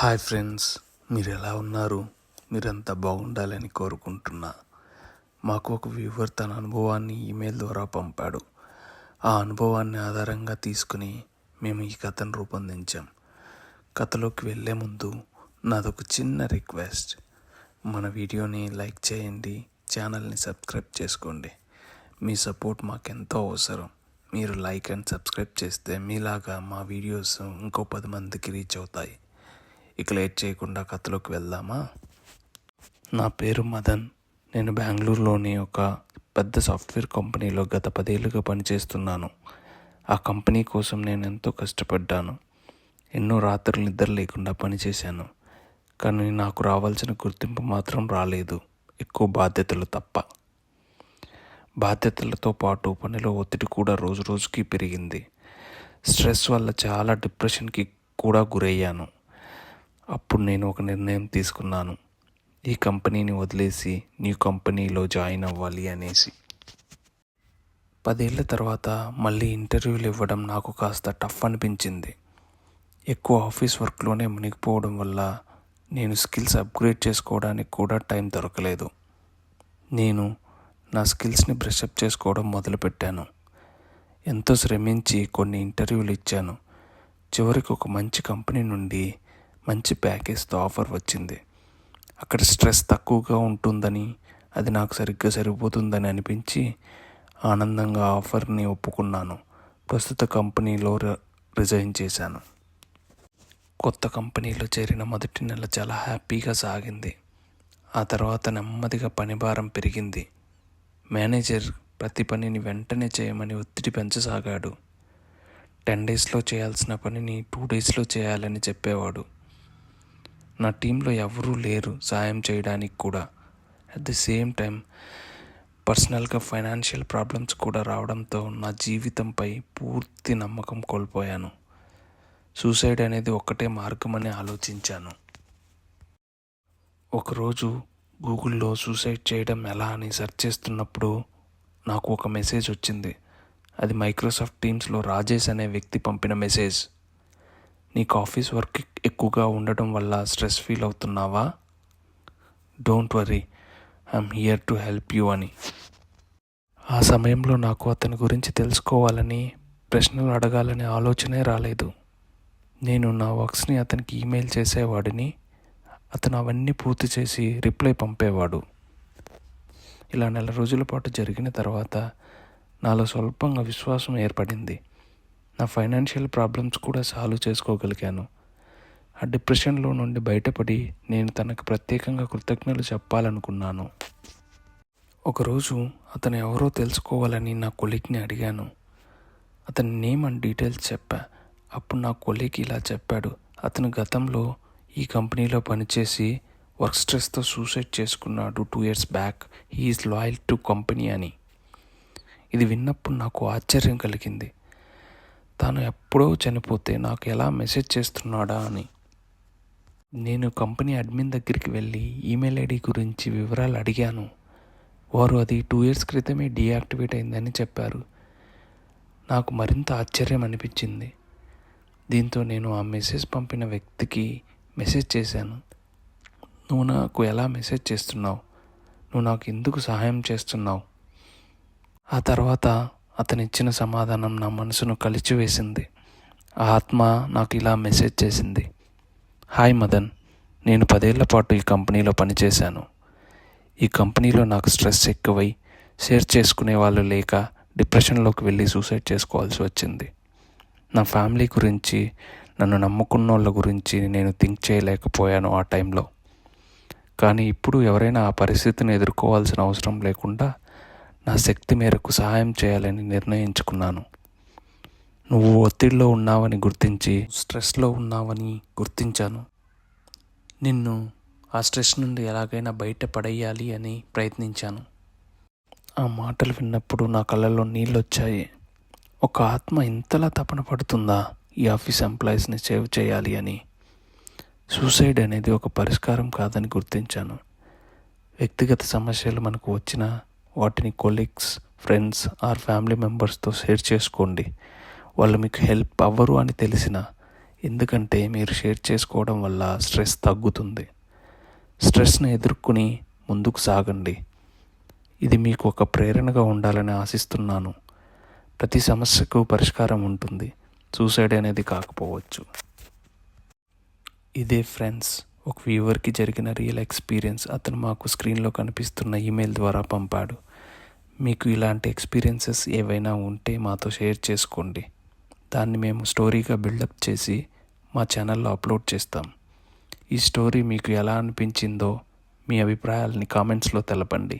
Hi friends, మీరు ఎలా ఉన్నారు? మీరంతా బాగుండాలని కోరుకుంటున్నా. మాకు ఒక వ్యూవర్ తన అనుభవాన్ని ఈమెయిల్ ద్వారా పంపాడు. ఆ అనుభవాన్ని ఆధారంగా తీసుకుని మేము ఈ కథను రూపొందించాం. కథలోకి వెళ్ళే ముందు నాదొక చిన్న రిక్వెస్ట్. మన వీడియోని లైక్ చేయండి, ఛానల్ని సబ్స్క్రైబ్ చేసుకోండి. మీ సపోర్ట్ మాకెంతో అవసరం. మీరు లైక్ అండ్ సబ్స్క్రైబ్ చేస్తే మీలాగా మా వీడియోస్ ఇంకో 10 మందికి రీచ్ అవుతాయి. ఇక లేట్ చేయకుండా కథలోకి వెళ్దామా? నా పేరు మదన్. నేను బెంగళూరులోని ఒక పెద్ద సాఫ్ట్వేర్ కంపెనీలో గత 10 ఏళ్ళుగా పనిచేస్తున్నాను. ఆ కంపెనీ కోసం నేను ఎంతో కష్టపడ్డాను. ఎన్నో రాత్రులు నిద్ర లేకుండా పనిచేశాను. కానీ నాకు రావాల్సిన గుర్తింపు మాత్రం రాలేదు, ఎక్కువ బాధ్యతలు తప్ప. బాధ్యతలతో పాటు పనిలో ఒత్తిడి కూడా రోజు రోజుకి పెరిగింది. స్ట్రెస్ వల్ల చాలా డిప్రెషన్కి కూడా గురయ్యాను. అప్పుడు నేను ఒక నిర్ణయం తీసుకున్నాను, ఈ కంపెనీని వదిలేసి న్యూ కంపెనీలో జాయిన్ అవ్వాలి అనేసి. 10 ఏళ్ళ తర్వాత మళ్ళీ ఇంటర్వ్యూలు ఇవ్వడం నాకు కాస్త టఫ్ అనిపించింది. ఎక్కువ ఆఫీస్ వర్క్లోనే మునిగిపోవడం వల్ల నేను స్కిల్స్ అప్గ్రేడ్ చేసుకోవడానికి కూడా టైం దొరకలేదు. నేను నా స్కిల్స్ని బ్రషప్ చేసుకోవడం మొదలుపెట్టాను. ఎంతో శ్రమించి కొన్ని ఇంటర్వ్యూలు ఇచ్చాను. చివరికి ఒక మంచి కంపెనీ నుండి మంచి ప్యాకేజ్తో ఆఫర్ వచ్చింది. అక్కడ స్ట్రెస్ తక్కువగా ఉంటుందని, అది నాకు సరిగ్గా సరిపోతుందని అనిపించి ఆనందంగా ఆఫర్ని ఒప్పుకున్నాను. ప్రస్తుత కంపెనీలో రిజైన్ చేశాను. కొత్త కంపెనీలో చేరిన మొదటి నెల చాలా హ్యాపీగా సాగింది. ఆ తర్వాత నెమ్మదిగా పని భారం పెరిగింది. మేనేజర్ ప్రతి పనిని వెంటనే చేయమని ఒత్తిడి పెంచసాగాడు. 10 డేస్లో చేయాల్సిన పనిని 2 డేస్లో చేయాలని చెప్పేవాడు. నా టీంలో ఎవరూ లేరు సాయం చేయడానికి కూడా. అట్ ది సేమ్ టైం పర్సనల్గా ఫైనాన్షియల్ ప్రాబ్లమ్స్ కూడా రావడంతో నా జీవితంపై పూర్తి నమ్మకం కోల్పోయాను. సూసైడ్ అనేది ఒక్కటే మార్గమని ఆలోచించాను. ఒకరోజు గూగుల్లో సూసైడ్ చేయడం ఎలా అని సెర్చ్ చేస్తున్నప్పుడు నాకు ఒక మెసేజ్ వచ్చింది. అది మైక్రోసాఫ్ట్ టీమ్స్లో రాజేష్ అనే వ్యక్తి పంపిన మెసేజ్. నీకు ఆఫీస్ వర్క్ ఎక్కువగా ఉండటం వల్ల స్ట్రెస్ ఫీల్ అవుతున్నావా? Don't worry, I'm here to help you అని. ఆ సమయంలో నాకు అతని గురించి తెలుసుకోవాలని, ప్రశ్నలు అడగాలనే ఆలోచనే రాలేదు. నేను నా వర్క్స్ని అతనికి ఈమెయిల్ చేసేవాడిని. అతను అవన్నీ పూర్తి చేసి రిప్లై పంపేవాడు. ఇలా 1 రోజుల పాటు జరిగిన తర్వాత నాలో స్వల్పంగా విశ్వాసం ఏర్పడింది. నా ఫైనాన్షియల్ ప్రాబ్లమ్స్ కూడా సాల్వ్ చేసుకోగలిగాను. ఆ డిప్రెషన్లో నుండి బయటపడి నేను తనకు ప్రత్యేకంగా కృతజ్ఞతలు చెప్పాలనుకున్నాను. ఒకరోజు అతను ఎవరో తెలుసుకోవాలని నా కొలీగ్ని అడిగాను. అతని నేమ్ అండ్ డీటెయిల్స్ చెప్పా. అప్పుడు నా కొలీగ్ ఇలా చెప్పాడు, అతను గతంలో ఈ కంపెనీలో పనిచేసి వర్క్ స్ట్రెస్తో సూసైడ్ చేసుకున్నాడు 2 years back. He is loyal to company అని. ఇది విన్నప్పుడు నాకు ఆశ్చర్యం కలిగింది. తాను ఎప్పుడో చనిపోతే నాకు ఎలా మెసేజ్ చేస్తున్నాడా అని. నేను కంపెనీ అడ్మిన్ దగ్గరికి వెళ్ళి ఈమెయిల్ ఐడి గురించి వివరాలు అడిగాను. వారు అది 2 years క్రితమే డీయాక్టివేట్ అయిందని చెప్పారు. నాకు మరింత ఆశ్చర్యం అనిపించింది. దీంతో నేను ఆ మెసేజ్ పంపిన వ్యక్తికి మెసేజ్ చేశాను. నువ్వు నాకు ఎలా మెసేజ్ చేస్తున్నావు? నువ్వు నాకు ఎందుకు సహాయం చేస్తున్నావు? ఆ తర్వాత అతనిచ్చిన సమాధానం నా మనసును కలిచివేసింది. ఆ ఆత్మ నాకు ఇలా మెసేజ్ చేసింది. హాయ్ మదన్, నేను 10 ఏళ్ల పాటు ఈ కంపెనీలో పనిచేశాను. ఈ కంపెనీలో నాకు స్ట్రెస్ ఎక్కువై షేర్ చేసుకునే వాళ్ళు లేక డిప్రెషన్లోకి వెళ్ళి సూసైడ్ చేసుకోవాల్సి వచ్చింది. నా ఫ్యామిలీ గురించి, నన్ను నమ్ముకున్న వాళ్ళ గురించి నేను థింక్ చేయలేకపోయాను ఆ టైంలో. కానీ ఇప్పుడు ఎవరైనా ఆ పరిస్థితిని ఎదుర్కోవాల్సిన అవసరం లేకుండా నా శక్తి మేరకు సహాయం చేయాలని నిర్ణయించుకున్నాను. నువ్వు ఒత్తిడిలో ఉన్నావని గుర్తించి స్ట్రెస్లో ఉన్నావని గుర్తించాను. నిన్ను ఆ స్ట్రెస్ నుండి ఎలాగైనా బయటపడేయాలి అని ప్రయత్నించాను. ఆ మాటలు విన్నప్పుడు నా కళ్ళల్లో నీళ్ళు వచ్చాయి. ఒక ఆత్మ ఇంతలా తపన పడుతుందా ఈ ఆఫీస్ ఎంప్లాయీస్ని సేవ్ చేయాలి అని. సూసైడ్ అనేది ఒక పరిష్కారం కాదని గుర్తించాను. వ్యక్తిగత సమస్యలు మనకు వచ్చినా వాటిని కొలీగ్స్, ఫ్రెండ్స్ ఆర్ ఫ్యామిలీ మెంబర్స్తో షేర్ చేసుకోండి. వాళ్ళు మీకు హెల్ప్ అవ్వరు అని తెలిసినా ఎందుకంటే మీరు షేర్ చేసుకోవడం వల్ల స్ట్రెస్ తగ్గుతుంది. స్ట్రెస్ని ఎదుర్కొని ముందుకు సాగండి. ఇది మీకు ఒక ప్రేరణగా ఉండాలని ఆశిస్తున్నాను. ప్రతి సమస్యకు పరిష్కారం ఉంటుంది, సూసైడ్ అనేది కాకపోవచ్చు. ఇదే ఫ్రెండ్స్, ఒక వ్యూవర్కి జరిగిన రియల్ ఎక్స్పీరియన్స్ అతను మాకు స్క్రీన్లో కనిపిస్తున్న ఈమెయిల్ ద్వారా పంపాడు. మీకు ఇలాంటి ఎక్స్పీరియన్సెస్ ఏవైనా ఉంటే మాతో షేర్ చేసుకోండి. దాన్ని మేము స్టోరీగా బిల్డప్ చేసి మా ఛానల్లో అప్లోడ్ చేస్తాం. ఈ స్టోరీ మీకు ఎలా అనిపించిందో మీ అభిప్రాయాలని కామెంట్స్లో తెలపండి.